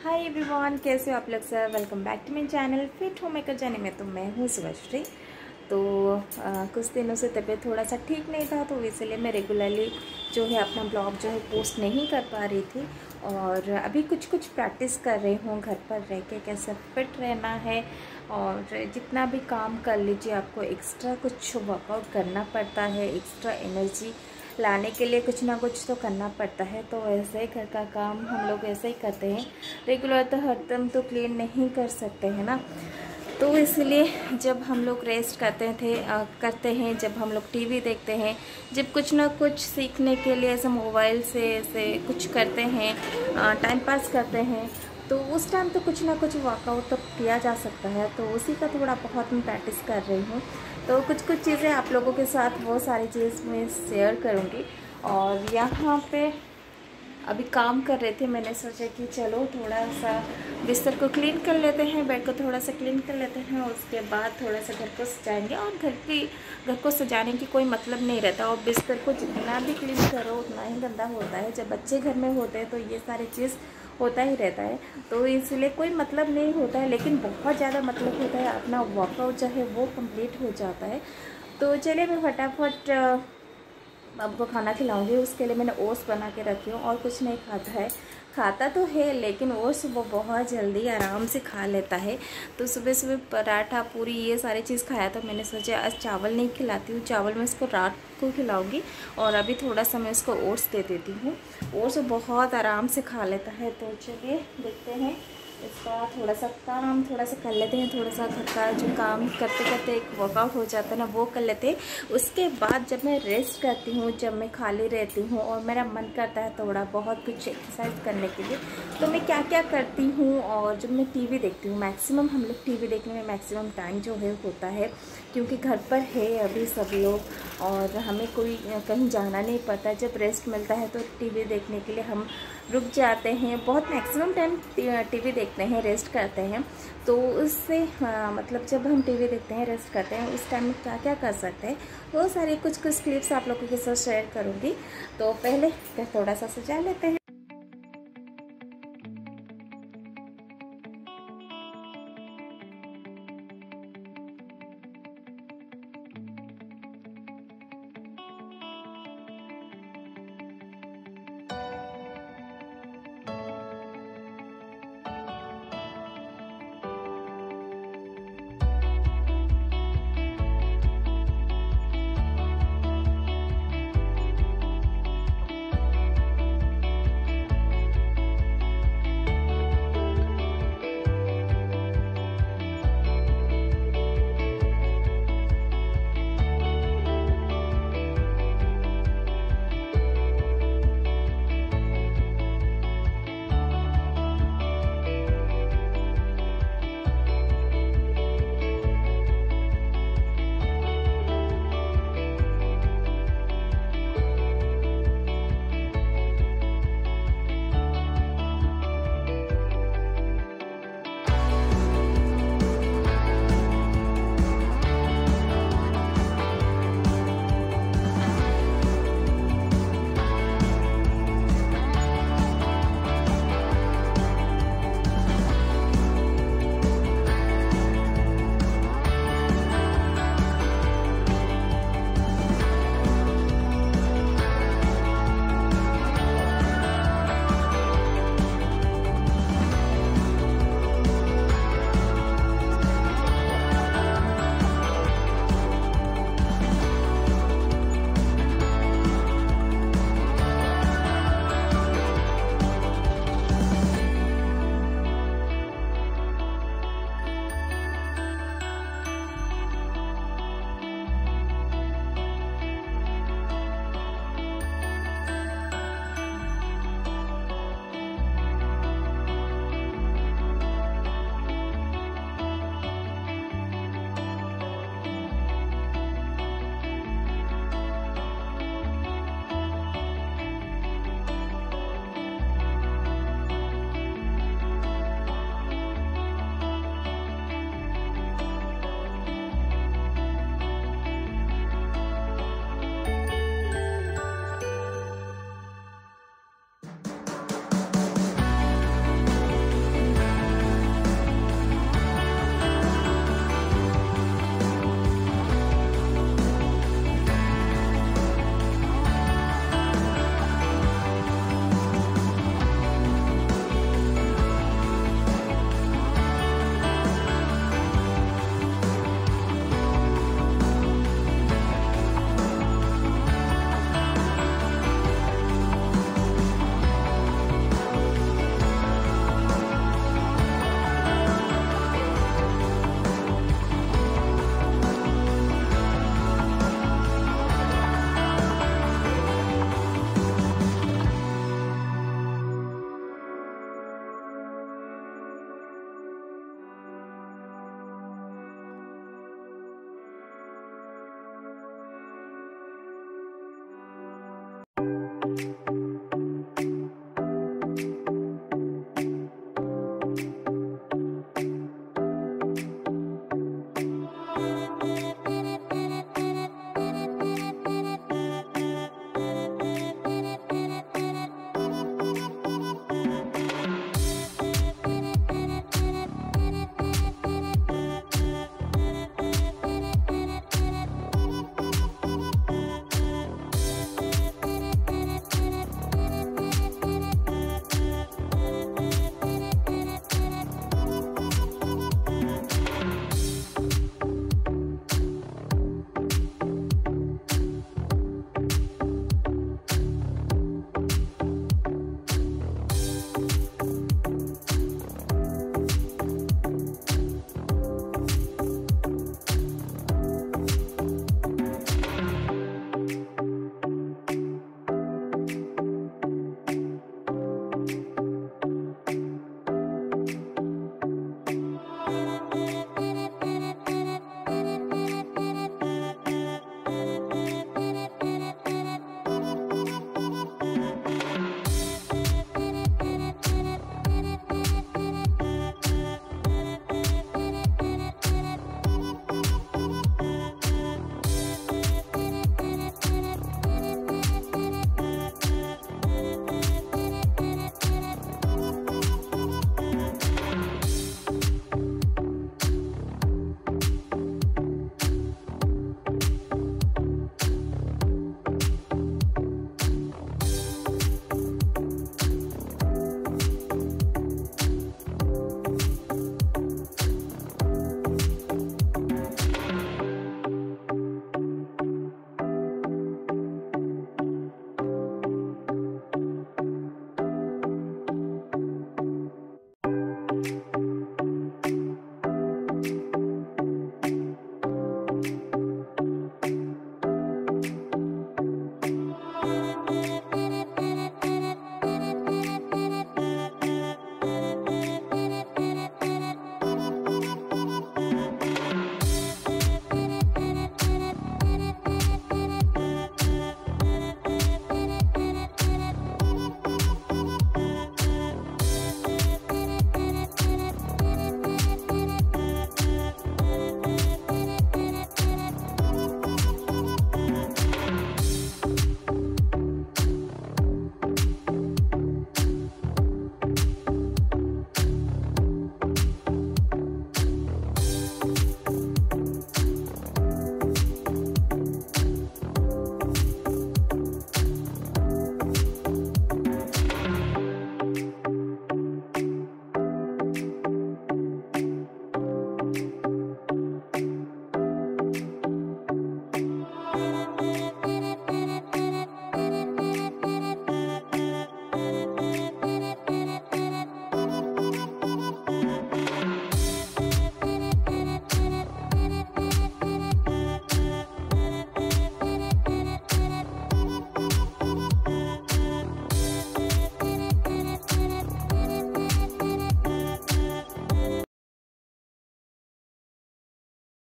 Hi everyone, कैसे हो आप लोग sir. Welcome back to my channel Fit Home Maker journey में। तो मैं हूँ शुभश्री। तो कुछ दिनों से तबीयत थोड़ा सा ठीक नहीं था, तो इसलिए मैं रेगुलरली जो है अपना ब्लॉग जो है पोस्ट नहीं कर पा रही थी। और अभी कुछ प्रैक्टिस कर रही हूँ घर पर रह के कैसे फिट रहना है। और जितना भी काम कर लीजिए, आपको एक्स्ट्रा कुछ वर्कआउट करना पड़ता है, एक्स्ट्रा एनर्जी लाने के लिए कुछ ना कुछ तो करना पड़ता है। तो ऐसे ही घर का काम हम लोग ऐसे ही करते हैं। रेगुलर तो हरदम तो क्लीन नहीं कर सकते हैं ना। तो इसलिए जब हम लोग रेस्ट करते हैं, जब हम लोग टीवी देखते हैं, जब कुछ ना कुछ सीखने के लिए ऐसे मोबाइल से ऐसे कुछ करते हैं, टाइम पास करते हैं, तो उस टाइम तो कुछ ना कुछ वर्कआउट तो किया जा सकता है। तो उसी का थोड़ा बहुत मैं प्रैक्टिस कर रही हूँ। तो कुछ चीज़ें आप लोगों के साथ वो सारी चीज़ मैं शेयर करूँगी। और यहाँ पे अभी काम कर रहे थे, मैंने सोचा कि चलो थोड़ा सा बिस्तर को क्लीन कर लेते हैं, बेड को थोड़ा सा क्लीन कर लेते हैं, उसके बाद थोड़ा सा घर को सजाएंगे। और घर को सजाने की कोई मतलब नहीं रहता, और बिस्तर को जितना भी क्लीन करो उतना ही गंदा होता है। जब बच्चे घर में होते हैं तो ये सारी चीज़ होता ही रहता है, तो इसलिए कोई मतलब नहीं होता है, लेकिन बहुत ज़्यादा मतलब होता है। अपना वर्कआउट जो है वो कंप्लीट हो जाता है। तो चलिए मैं फटाफट आपको खाना खिलाऊंगी। उसके लिए मैंने ओट्स बना के रखी हूँ, और कुछ नहीं खाता तो है, लेकिन ओट्स वो बहुत जल्दी आराम से खा लेता है। तो सुबह सुबह पराठा पूरी ये सारी चीज़ खाया, तो मैंने सोचा आज चावल नहीं खिलाती हूँ, चावल मैं इसको रात को खिलाऊंगी। और अभी थोड़ा सा मैं इसको ओट्स दे देती हूँ। ओट्स बहुत आराम से खा लेता है। तो चलिए देखते हैं, इसका थोड़ा सा कर लेते हैं। थोड़ा सा घर का जो काम करते करते एक वर्कआउट हो जाता है ना, वो कर लेते हैं। उसके बाद जब मैं रेस्ट करती हूँ, जब मैं खाली रहती हूँ और मेरा मन करता है थोड़ा बहुत कुछ एक्सरसाइज करने के लिए, तो मैं क्या क्या करती हूँ। और जब मैं टीवी देखती हूँ, मैक्सिमम हम लोग टीवी देखने में मैक्सिमम टाइम जो है होता है, क्योंकि घर पर है अभी सब लोग, और हमें कोई कहीं जाना नहीं पड़ता। जब रेस्ट मिलता है तो टीवी देखने के लिए हम रुक जाते हैं। बहुत मैक्सिमम टाइम टीवी देखते हैं, रेस्ट करते हैं। तो उससे मतलब जब हम टीवी देखते हैं, रेस्ट करते हैं, उस टाइम में क्या क्या कर सकते हैं, वो सारे कुछ क्लिप्स आप लोगों के साथ शेयर करूँगी। तो पहले थोड़ा सा सजा लेते हैं।